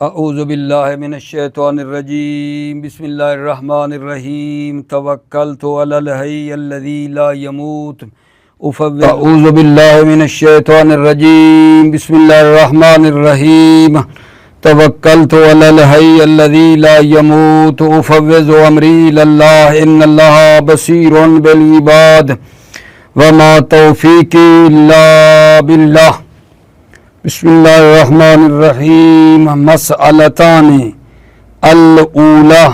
اعوذ باللہ من الشیطان الرجیم بسم اللہ الرحمن الرحیم توکلت علی الحی الذی لا یموت اعوذ باللہ من الشیطان الرجیم بسم اللہ الرحمن الرحیم توکلت علی الحی الذی لا یموت افوض امری الی اللہ ان اللہ بصیر بالعباد وما توفیقی الا باللہ۔ بسم اللہ الرحمن الرحیم۔ مسئلتان الاولی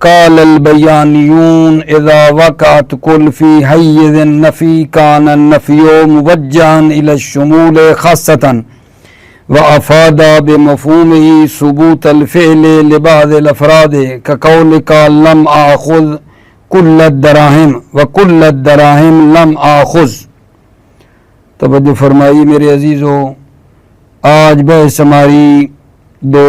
قال البیانیون اذا وقعت کل فی حیز النفی کان النفی موجہا الی الشمول خاصتا وافاد بمفہومہ ثبوت الفعل لبعض الافراد کقولک لم آخذ کل الدراہم وکل الدراہم لم آخذ۔ توجہ فرمائی میرے عزیزو، آج بحث ہماری دو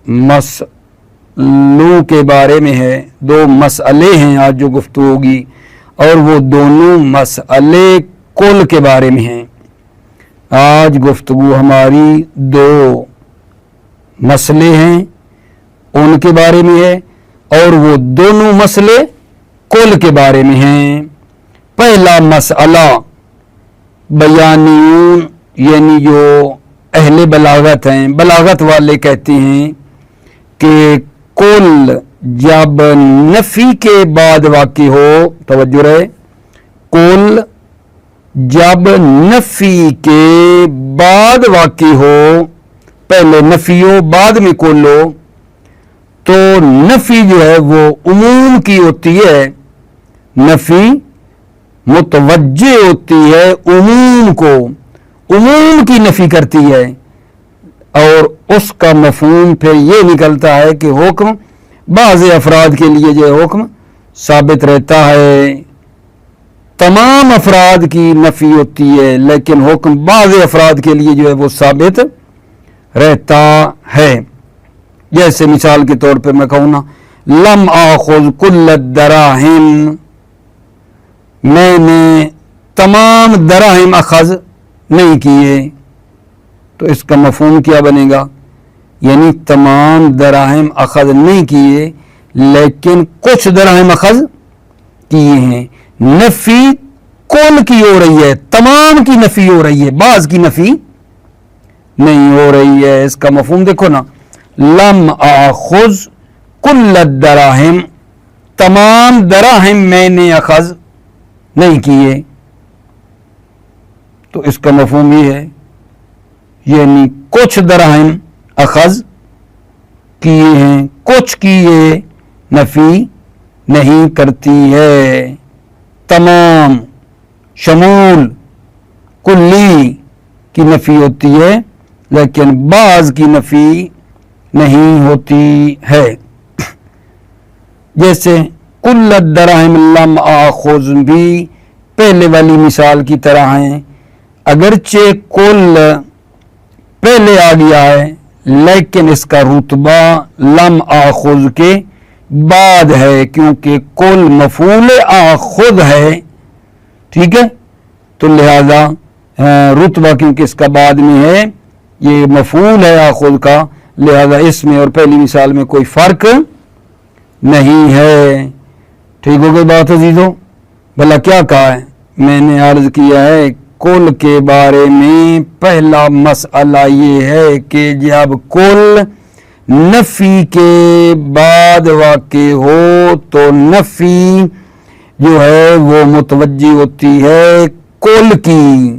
مسئلوں کے بارے میں ہے، دو مسئلے ہیں آج جو گفتگو ہوگی، اور وہ دونوں مسئلے کل کے بارے میں ہیں۔ آج گفتگو ہماری دو مسئلے ہیں ان کے بارے میں ہے، اور وہ دونوں مسئلے کل کے بارے میں ہیں۔ پہلا مسئلہ بیانیون یعنی جو اہل بلاغت ہیں، بلاغت والے کہتے ہیں کہ کل جب نفی کے بعد واقع ہو، توجہ رہے، کل جب نفی کے بعد واقع ہو، پہلے نفی ہو بعد میں کل ہو، تو نفی جو ہے وہ عموم کی ہوتی ہے، نفی متوجہ ہوتی ہے عموم کو، عموم کی نفی کرتی ہے، اور اس کا مفہوم پھر یہ نکلتا ہے کہ حکم بعض افراد کے لیے جو ہے حکم ثابت رہتا ہے، تمام افراد کی نفی ہوتی ہے لیکن حکم بعض افراد کے لیے جو ہے وہ ثابت رہتا ہے۔ جیسے مثال کے طور پہ میں کہوں نا، لم آخذ کل الدراہم، میں نے تمام دراہم اخذ نہیں کیے، تو اس کا مفہوم کیا بنے گا؟ یعنی تمام دراہم اخذ نہیں کیے لیکن کچھ دراہم اخذ کیے ہیں۔ نفی کل کی ہو رہی ہے، تمام کی نفی ہو رہی ہے، بعض کی نفی نہیں ہو رہی ہے۔ اس کا مفہوم دیکھو نا، لم آخذ کل الدراہم، تمام دراہم میں نے اخذ نہیں کیے، تو اس کا مفہوم یہ ہے یعنی کچھ دراہم اخذ کیے ہیں، کچھ کی یہ نفی نہیں کرتی ہے۔ تمام شمول کلی کی نفی ہوتی ہے لیکن بعض کی نفی نہیں ہوتی ہے۔ جیسے کل الدراہم لم آخذ بھی پہلے والی مثال کی طرح ہیں، اگرچہ کل پہلے آ گیا ہے لیکن اس کا رتبہ لم آخذ کے بعد ہے، کیونکہ کل مفعول آخذ ہے، ٹھیک ہے، تو لہذا رتبہ کیونکہ اس کا بعد میں ہے، یہ مفعول ہے آخذ کا، لہذا اس میں اور پہلی مثال میں کوئی فرق نہیں ہے۔ ٹھیک ہو گئی بات عزیزوں؟ بھلا کیا کہا ہے؟ میں نے عرض کیا ہے کل کے بارے میں پہلا مسئلہ یہ ہے کہ جب کل نفی کے بعد واقع ہو تو نفی جو ہے وہ متوجہ ہوتی ہے کل کی،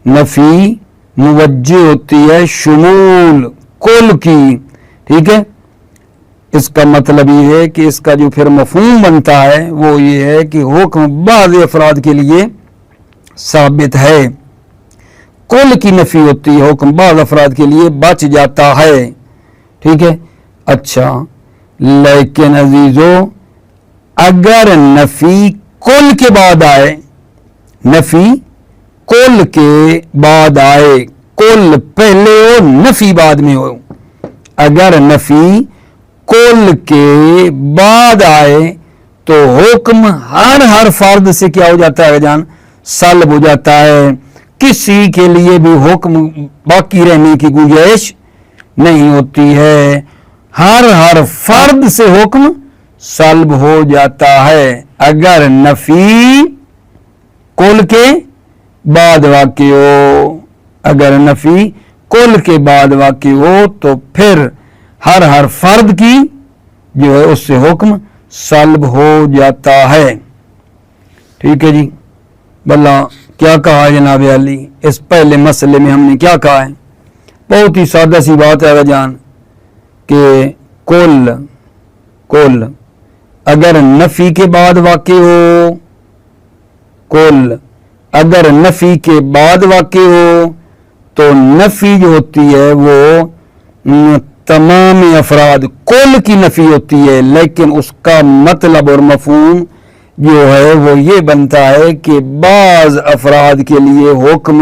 نفی موجہ ہوتی ہے شمول کل کی، ٹھیک ہے۔ اس کا مطلب یہ ہے کہ اس کا جو پھر مفہوم بنتا ہے وہ یہ ہے کہ حکم بعض افراد کے لیے ثابت ہے، کل کی نفی ہوتی ہے، حکم بعض افراد کے لیے بچ جاتا ہے، ٹھیک ہے۔ اچھا، لیکن عزیزو اگر نفی کل کے بعد آئے، نفی کل کے بعد آئے، کل پہلے ہو نفی بعد میں ہو، اگر نفی کل کے بعد آئے تو حکم ہر فرد سے کیا ہو جاتا ہے جان؟ سلب ہو جاتا ہے، کسی کے لیے بھی حکم باقی رہنے کی گنجائش نہیں ہوتی ہے، ہر فرد سے حکم سلب ہو جاتا ہے اگر نفی کل کے بعد واقع ہو، اگر نفی کل کے بعد واقع ہو تو پھر ہر فرد کی جو ہے اس سے حکم سلب ہو جاتا ہے۔ ٹھیک ہے جی، بلا کیا کہا ہے جناب علی؟ اس پہلے مسئلے میں ہم نے کیا کہا ہے؟ بہت ہی سادہ سی بات ہے جان کہ کل اگر نفی کے بعد واقع ہو، کل اگر نفی کے بعد واقع ہو تو نفی جو ہوتی ہے وہ تمام افراد کل کی نفی ہوتی ہے، لیکن اس کا مطلب اور مفہوم جو ہے وہ یہ بنتا ہے کہ بعض افراد کے لیے حکم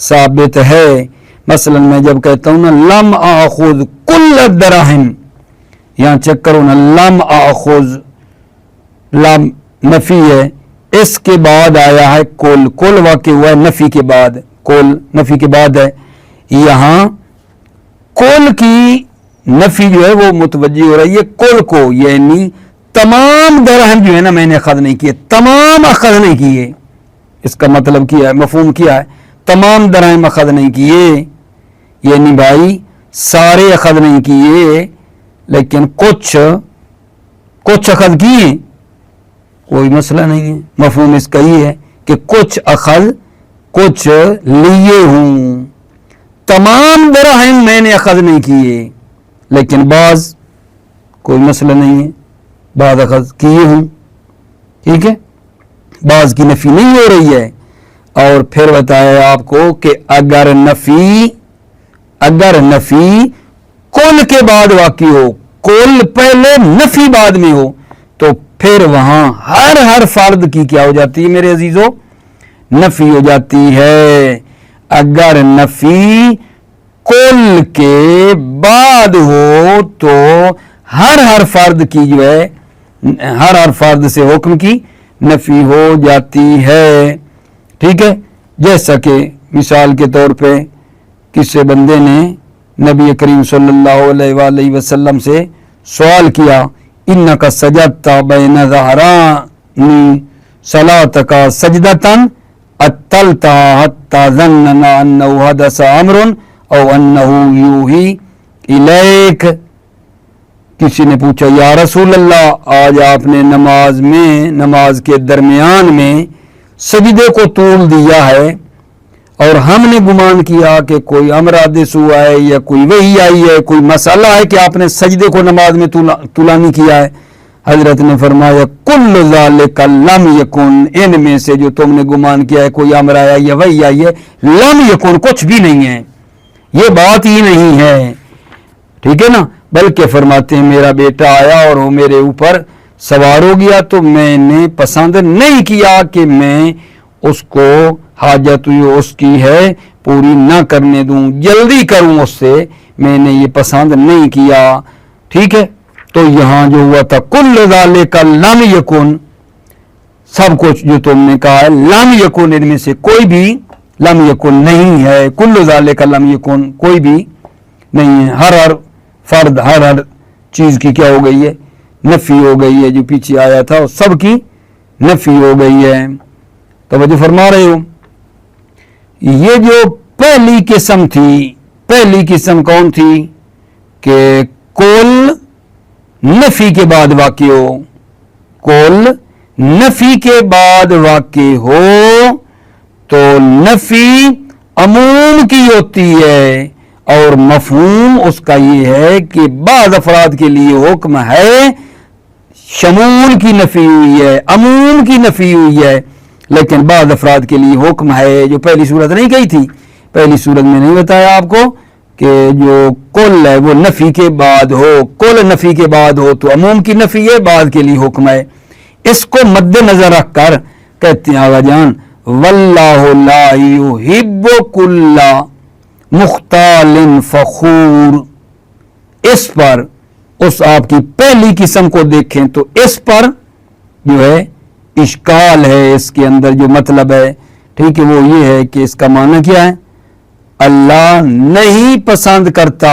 ثابت ہے۔ مثلا میں جب کہتا ہوں نا لم آخذ کل الدراہم، یہاں چیک کرو نا، لم آخذ، لم نفی ہے، اس کے بعد آیا ہے کل واقع ہوا ہے نفی کے بعد، کل نفی کے بعد ہے، یہاں کل کی نفی جو ہے وہ متوجہ ہو رہی ہے کل کو، یعنی تمام درہم جو ہے نا میں نے اخذ نہیں کیے، تمام اخذ نہیں کیے، اس کا مطلب کیا ہے، مفہوم کیا ہے؟ تمام درہم اخذ نہیں کیے، یعنی بھائی سارے اخذ نہیں کیے لیکن کچھ اخذ کیے، کوئی مسئلہ نہیں ہے، مفہوم اس کا یہ ہے کہ کچھ اخذ کچھ لیے ہوں، تمام درہم میں نے اخذ نہیں کیے لیکن بعض، کوئی مسئلہ نہیں ہے، بعض اخذ کیے ہوں، ٹھیک ہے، بعض کی نفی نہیں ہو رہی ہے۔ اور پھر بتایا آپ کو کہ اگر نفی کل کے بعد واقع ہو، کل پہلے نفی بعد میں ہو، تو پھر وہاں ہر فرد کی کیا ہو جاتی ہے میرے عزیزو؟ نفی ہو جاتی ہے۔ اگر نفی کل کے بعد ہو تو ہر فرد کی جو ہے ہر فرد سے حکم کی نفی ہو جاتی ہے، ٹھیک ہے۔ جیسا کہ مثال کے طور پہ کسی بندے نے نبی کریم صلی اللہ علیہ وآلہ وسلم سے سوال کیا، انک سجدت بین ظہرانی صلاتک سجدتن اتلتها حتی ظننا انہ حدث امر او انہ یوحی الیک۔ کسی نے پوچھا یا رسول اللہ، آج آپ نے نماز کے درمیان میں سجدے کو طول دیا ہے اور ہم نے گمان کیا کہ کوئی امر حادث ہوا ہے یا کوئی وحی آئی ہے، کوئی مسئلہ ہے کہ آپ نے سجدے کو نماز میں طولانی کیا ہے۔ حضرت نے فرمایا کل ذالک لم یکن، ان میں سے جو تم نے گمان کیا ہے کوئی امر آیا یا وحی آئی ہے، لم یکن کچھ بھی نہیں ہے، یہ بات ہی نہیں ہے، ٹھیک ہے نا۔ بلکہ فرماتے ہیں میرا بیٹا آیا اور وہ میرے اوپر سوار ہو گیا تو میں نے پسند نہیں کیا کہ میں اس کو حاجت اس کی ہے پوری نہ کرنے دوں، جلدی کروں اس سے، میں نے یہ پسند نہیں کیا، ٹھیک ہے۔ تو یہاں جو ہوا تھا کل ذالک لم یکن، سب کچھ جو تم نے کہا ہے لم یکن، ان میں سے کوئی بھی لم یکن نہیں ہے، کل ذالک لم یکن کوئی بھی نہیں ہے، ہر فرد ہر چیز کی کیا ہو گئی ہے؟ نفی ہو گئی ہے، جو پیچھے آیا تھا سب کی نفی ہو گئی ہے۔ توجہ فرما رہے ہو؟ یہ جو پہلی قسم تھی، پہلی قسم کون تھی؟ کہ کل نفی کے بعد واقع ہو، کل نفی کے بعد واقع ہو تو نفی عموم کی ہوتی ہے اور مفہوم اس کا یہ ہے کہ بعض افراد کے لیے حکم ہے، شمول کی نفی ہوئی ہے، عموم کی نفی ہوئی ہے، لیکن بعض افراد کے لیے حکم ہے، جو پہلی صورت نہیں کہی تھی، پہلی صورت میں نہیں بتایا آپ کو کہ جو کل ہے وہ نفی کے بعد ہو، کل نفی کے بعد ہو تو عموم کی نفی ہے، بعض کے لیے حکم ہے۔ اس کو مد نظر رکھ کر کہتے ہیں آقا جان واللہ لا یحب کل مختال فخور، اس پر اس آپ کی پہلی قسم کو دیکھیں تو اس پر جو ہے اشکال ہے، اس کے اندر جو مطلب ہے، ٹھیک ہے، وہ یہ ہے کہ اس کا معنی کیا ہے؟ اللہ نہیں پسند کرتا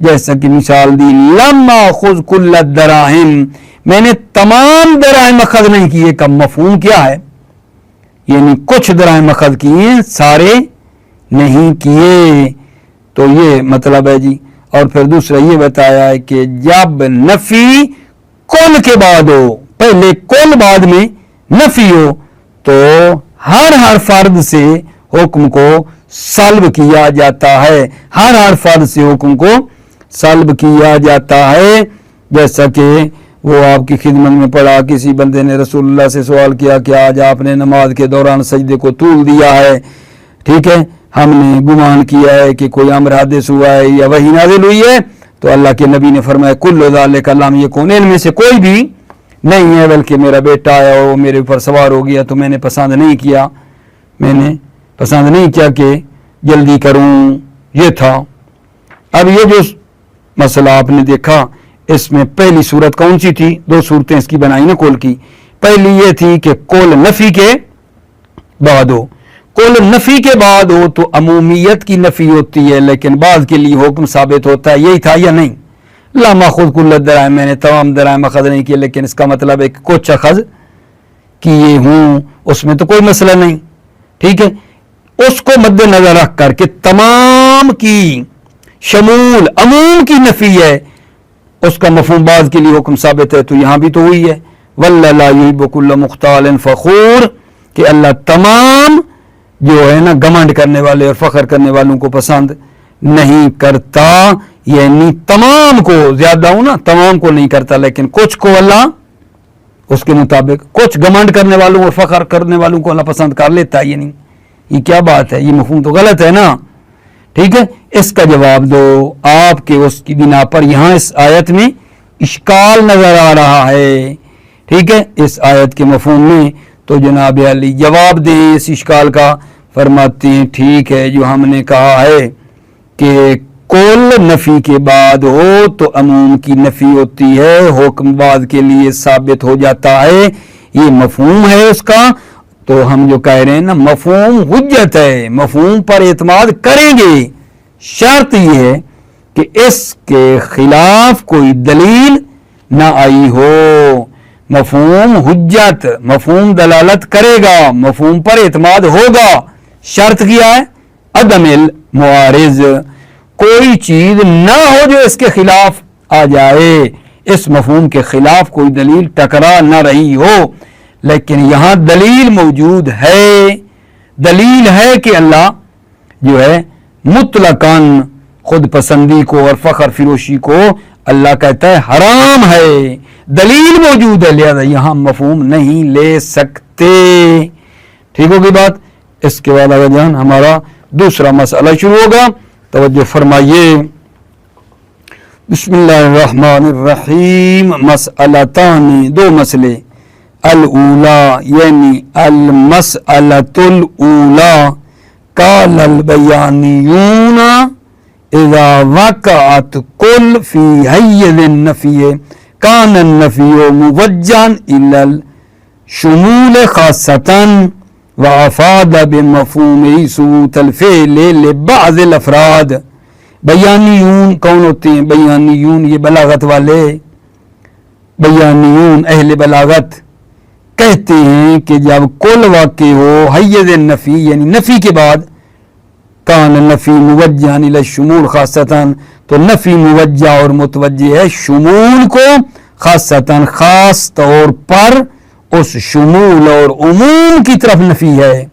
جیسا کہ مثال دی لم آخذ کل الدراہم، میں نے تمام دراہم اخذ نہیں کیے، کا مفہوم کیا ہے؟ یعنی کچھ دراہم اخذ کیے، سارے نہیں کیے، تو یہ مطلب ہے جی۔ اور پھر دوسرا یہ بتایا ہے کہ جب نفی کل کے بعد ہو، پہلے کل بعد میں نفی ہو، تو ہر فرد سے حکم کو سلب کیا جاتا ہے، ہر فرد سے حکم کو سلب کیا جاتا ہے۔ جیسا کہ وہ آپ کی خدمت میں پڑھا، کسی بندے نے رسول اللہ سے سوال کیا کہ آج آپ نے نماز کے دوران سجدے کو طول دیا ہے، ٹھیک ہے، ہم نے گمان کیا ہے کہ کوئی امر حادث ہوا ہے یا وحی نازل ہوئی ہے، تو اللہ کے نبی نے فرمایا کل ذالک لم یکن، ان میں سے کوئی بھی نہیں ہے، بلکہ میرا بیٹا آیا وہ میرے اوپر سوار ہو گیا تو میں نے پسند نہیں کیا کہ جلدی کروں، یہ تھا۔ اب یہ جو مسئلہ آپ نے دیکھا، اس میں پہلی صورت کون سی تھی؟ دو صورتیں اس کی بنائی نا کل کی۔ پہلی یہ تھی کہ کل نفی کے بعد ہو، کل نفی کے بعد ہو تو عمومیت کی نفی ہوتی ہے، لیکن بعض کے لیے حکم ثابت ہوتا ہے، یہی تھا یا نہیں؟ لم آخذ کل الدراہم، میں نے تمام دراہم اخذ نہیں کیے، لیکن اس کا مطلب ہے کہ کچھ اخذ کیے ہوں، اس میں تو کوئی مسئلہ نہیں، ٹھیک ہے۔ اس کو مد نظر رکھ کر کہ تمام کی شمول عموم کی نفی ہے، اس کا مفہوم بعض کے لیے حکم ثابت ہے، تو یہاں بھی تو ہوئی ہے وَاللَّهُ لَا يُحِبُّ كُلَّ مُخْتَالٍ فَخُورٍ، کہ اللہ تمام جو ہے نا گمنڈ کرنے والے اور فخر کرنے والوں کو پسند نہیں کرتا، یعنی تمام کو، زیادہ ہوں نا، تمام کو نہیں کرتا، لیکن کچھ کو اللہ اس کے مطابق، کچھ گمنڈ کرنے والوں اور فخر کرنے والوں کو اللہ پسند کر لیتا ہے، یعنی یہ کیا بات ہے؟ یہ مفہوم تو غلط ہے نا، ٹھیک ہے۔ اس کا جواب دو آپ کے اس کی بنا پر یہاں اس آیت میں اشکال نظر آ رہا ہے، ٹھیک ہے، اس آیت کے مفہوم میں، تو جناب علی جواب دیں اس اشکال کا۔ فرماتے ہیں ٹھیک ہے، جو ہم نے کہا ہے کہ کل نفی کے بعد ہو تو عموم کی نفی ہوتی ہے، حکم بعد کے لیے ثابت ہو جاتا ہے، یہ مفہوم ہے اس کا، تو ہم جو کہہ رہے ہیں نا مفہوم حجت ہے، مفہوم پر اعتماد کریں گے، شرط یہ ہے کہ اس کے خلاف کوئی دلیل نہ آئی ہو۔ مفہوم حجت، مفہوم دلالت کرے گا، مفہوم پر اعتماد ہوگا، شرط کیا ہے؟ عدم المعارض، کوئی چیز نہ ہو جو اس کے خلاف آ جائے، اس مفہوم کے خلاف کوئی دلیل ٹکرا نہ رہی ہو۔ لیکن یہاں دلیل موجود ہے، دلیل ہے کہ اللہ جو ہے مطلقاً خود پسندی کو اور فخر فروشی کو اللہ کہتا ہے حرام ہے، دلیل موجود ہے، لہذا یہاں مفہوم نہیں لے سکتے، ٹھیک ہوگی بات۔ اس کے بعد اگر جان ہمارا دوسرا مسئلہ شروع ہوگا، توجہ فرمائیے۔ بسم اللہ الرحمن الرحیم۔ مسئلتان، دو مسئلے، الاولا یعنی المسئلۃ الاولا، قال البیانیون اذا وقعت کل فی حیز النفی کان النفی موجہا الی الشمول خاصۃ وافاد بمفہومہ ثبوت الفعل لبعض الافراد۔ بیانیون کون ہوتے ہیں؟ بیانیون یہ بلاغت والے، بیانیون اہل بلاغت کہتے ہیں کہ جب کل واقع ہو حیز النفی یعنی نفی کے بعد، کان نفی موجہ الی الشمول خاصتاً، تو نفی موجہ اور متوجہ ہے شمول کو، خاصتاً خاص طور پر اس شمول اور عموم کی طرف نفی ہے۔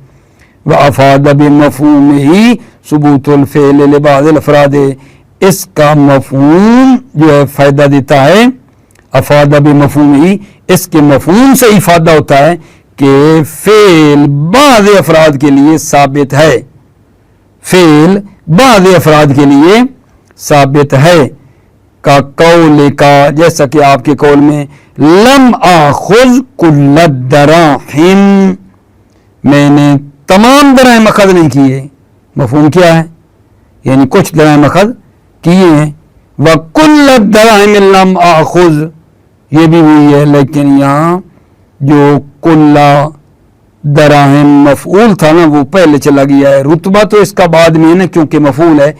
وافاد بمفہومہ ثبوت الفعل لبعض الافراد، اس کا مفہوم جو ہے فائدہ دیتا ہے، افادہ بمفہومہ، اس کے مفہوم سے افادہ ہوتا ہے کہ فعل بعض افراد کے لیے ثابت ہے، فعل بعض افراد کے لیے ثابت ہے، کا قول کا، جیسا کہ آپ کے قول میں لم آخذ کل الدراہم، میں نے تمام دراہم اخذ نہیں کیے، مفہوم کیا ہے؟ یعنی کچھ دراہم اخذ کیے ہیں۔ وَكُلَّ الدَّرَاهِمِ لَمْ آخُذ، یہ بھی ہوئی ہے، لیکن یہاں جو کل دراہم مفعول تھا نا وہ پہلے چلا گیا ہے، رتبہ تو اس کا بعد میں ہے نا، کیونکہ مفعول ہے،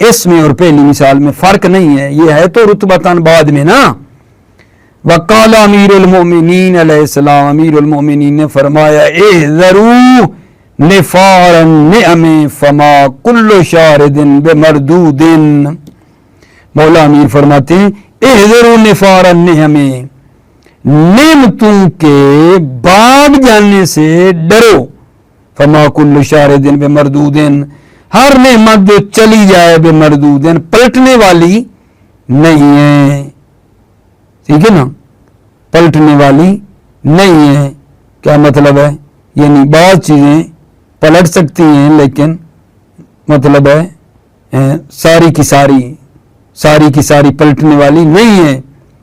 اس میں اور پہلی مثال میں فرق نہیں ہے، یہ ہے تو رتبتاً بعد میں نا. وقال امیر المومنین علیہ السلام، امیر المومنین نے فرمایا احذروا نفار النعم فما کل شارد بمردود. مولا امیر فرماتے ہیں احذروا نفار النعم، نعمتوں کے بھاگ جانے سے ڈرو. فما کل شارد بمردود، ہر نعمت جو چلی جائے بمردود پلٹنے والی نہیں ہے. ٹھیک ہے نا، پلٹنے والی نہیں ہے. کیا مطلب ہے؟ یعنی بعض چیزیں پلٹ سکتی ہیں لیکن مطلب ہے ساری کی ساری پلٹنے والی نہیں ہے،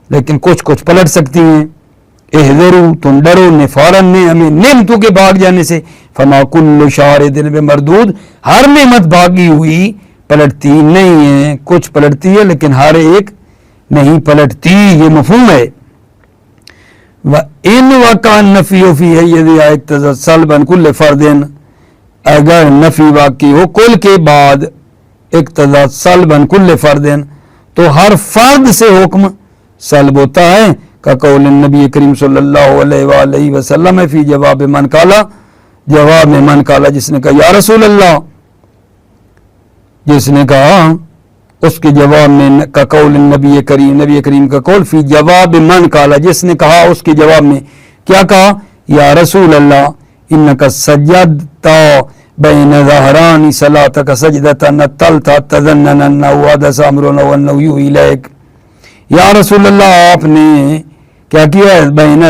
لیکن کچھ پلٹ سکتی ہیں. احذروا، تم ڈرو، نفارن نے ہمیں نعمتوں کے بھاگ جانے سے. فما کل شارد بمردود، ہر نعمت بھاگی ہوئی پلٹتی نہیں ہے، کچھ پلٹتی ہے لیکن ہر ایک نہیں پلٹتی. یہ مفہوم ہے. وَإِنْ وَقَعَ النَّفْيُ فِي هَيِّذِ اقتضَى سَلْبًا كُلِّ فَرْدٍ، اگر نفی واقع ہو کل کے بعد اقتضا سلبًا كُلِّ فَرْدٍ تو ہر فرد سے حکم سلب ہوتا ہے. کا قول نبی کریم صلی اللہ علیہ وآلہ وسلم فی جواب من قالا، جواب میں من قالا جس نے کہا یا رسول اللہ، جس نے کہا اس کے جواب میں کا قول نبی کریم کا قول فی جواب من قالا، جس نے کہا اس کے جواب میں کیا کہا؟ یا رسول اللہ انکا سجدتا بین ظہرانی صلاتک سجدتا نتلتا تذنن انہو حدث امرنا وانہو یو الیک. یا رسول اللہ آپ نے کیا کیا ہے؟ بین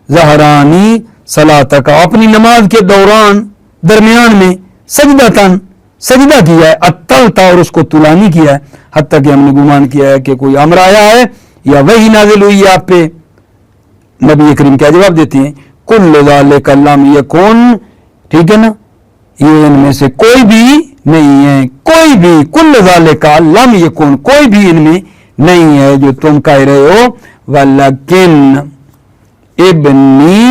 ظہرانی صلاتک، اپنی نماز کے درمیان میں سجدہ کیا ہے. اتلتا، اور اس کو طولانی کیا ہے، حتیٰ کہ ہم نے گمان کیا ہے کہ کوئی امر آیا ہے یا وحی نازل ہوئی ہے آپ پہ. نبی کریم کیا جواب دیتے ہیں؟ کل ذالک لم یکن، ٹھیک ہے نا، یہ ان میں سے کوئی بھی نہیں ہے، کوئی بھی، کل ذالک لم یکن، کوئی بھی ان میں نہیں ہے جو تم کہہ رہے ہو. ولیکن ابنی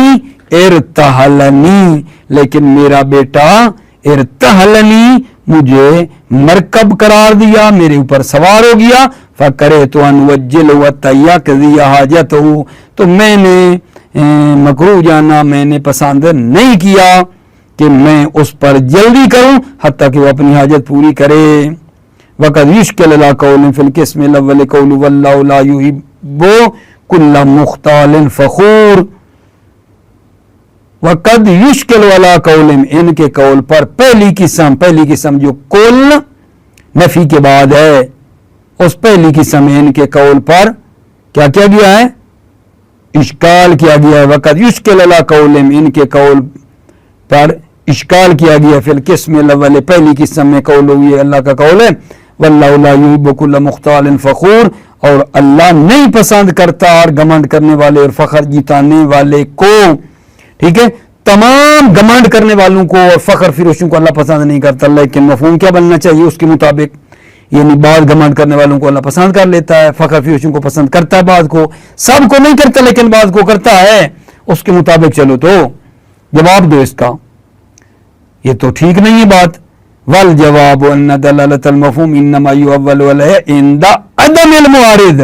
ارتحلنی، لیکن میرا بیٹا ارتحلنی، مجھے مرکب قرار دیا، میرے اوپر سوار ہو گیا. فَكَرِهْتُ أَنْ أُوَجِّلَهُ وَتَيَّقْضِيَ حَاجَتَهُ، تو میں نے مکروہ جانا، میں نے پسند نہیں کیا کہ میں اس پر جلدی کروں حتیٰ کہ وہ اپنی حاجت پوری کرے. وَقَدْ يُشْكِلُ عَلَىٰ قَوْلٍ فِي الْقِسْمِ الْأَوَّلِ قَوْلُ وَاللَّهُ لَا يُحِبُّ كُلَّ مُخْتَالٍ فَخُورٍ. وَقَدْ يُشْكِلُ عَلَىٰ قَوْلٍ، ان کے قول پر پہلی قسم جو کل نفی کے بعد ہے، اس پہلی قسم ان کے قول پر کیا کیا گیا ہے؟ اشکال کیا گیا ہے. وقت یشکل علی قول، ان کے قول پر اشکال کیا گیا. فی القسم الاول، پہلی قسم میں قول ہوئی اللہ کا قول ہے واللہ لا یحب کل مختال فخور، اور اللہ نہیں پسند کرتا اور گھمنڈ کرنے والے اور فخر جتانے والے کو. ٹھیک ہے، تمام گھمنڈ کرنے والوں کو اور فخر فروشوں کو اللہ پسند نہیں کرتا. لیکن مفہوم کیا بننا چاہیے اس کے مطابق؟ یعنی بعض گھمنڈ کرنے والوں کو اللہ پسند کر لیتا ہے، فخر فروشوں کو پسند کرتا ہے، بعض کو، سب کو نہیں کرتا لیکن بعض کو کرتا ہے. اس کے مطابق چلو تو جواب دو اس کا. یہ تو ٹھیک نہیں ہے بات. والجواب ان دلالت المفہوم انما یؤول علیہ عند عدم المعارض،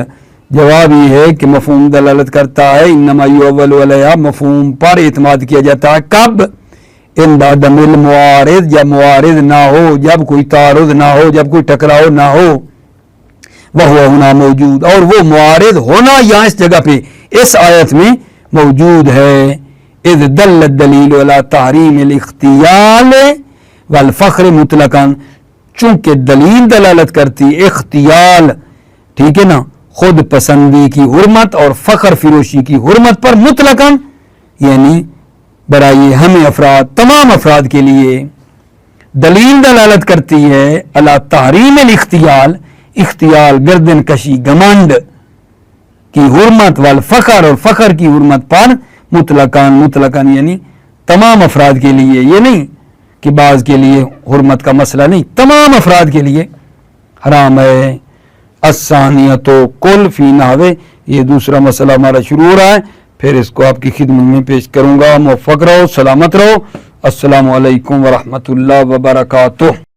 جواب یہ ہے کہ مفہوم دلالت کرتا ہے انما یؤول علیہ، مفہوم پر اعتماد کیا جاتا ہے کب؟ عند عدم المعارض، جب معارض نہ ہو، جب کوئی تعارض نہ ہو، جب کوئی ٹکراؤ نہ ہو. وہو ہونا موجود، اور وہ معارض ہونا یہاں اس جگہ پہ اس آیت میں موجود ہے. اذ دل الدلیل علی تحریم الاختیال والفخر مطلقاً، چونکہ دلیل دلالت کرتی اختیال، ٹھیک ہے نا، خود پسندی کی حرمت اور فخر فروشی کی حرمت پر مطلقاً، یعنی برائے ہمیں افراد، تمام افراد کے لیے. دلیل دلالت کرتی ہے علی تحریم الاختیال، اختیال گردن کشی گھمنڈ کی حرمت، والفخر اور فخر کی حرمت پر مطلقاً یعنی تمام افراد کے لیے. یہ نہیں کہ بعض کے لیے حرمت کا مسئلہ نہیں، تمام افراد کے لیے حرام ہے. الثانیۃ کل فی نحو، یہ دوسرا مسئلہ ہمارا شروع ہو رہا ہے، پھر اس کو آپ کی خدمت میں پیش کروں گا. موفق رہو، سلامت رہو. السلام علیکم ورحمۃ اللہ وبرکاتہ.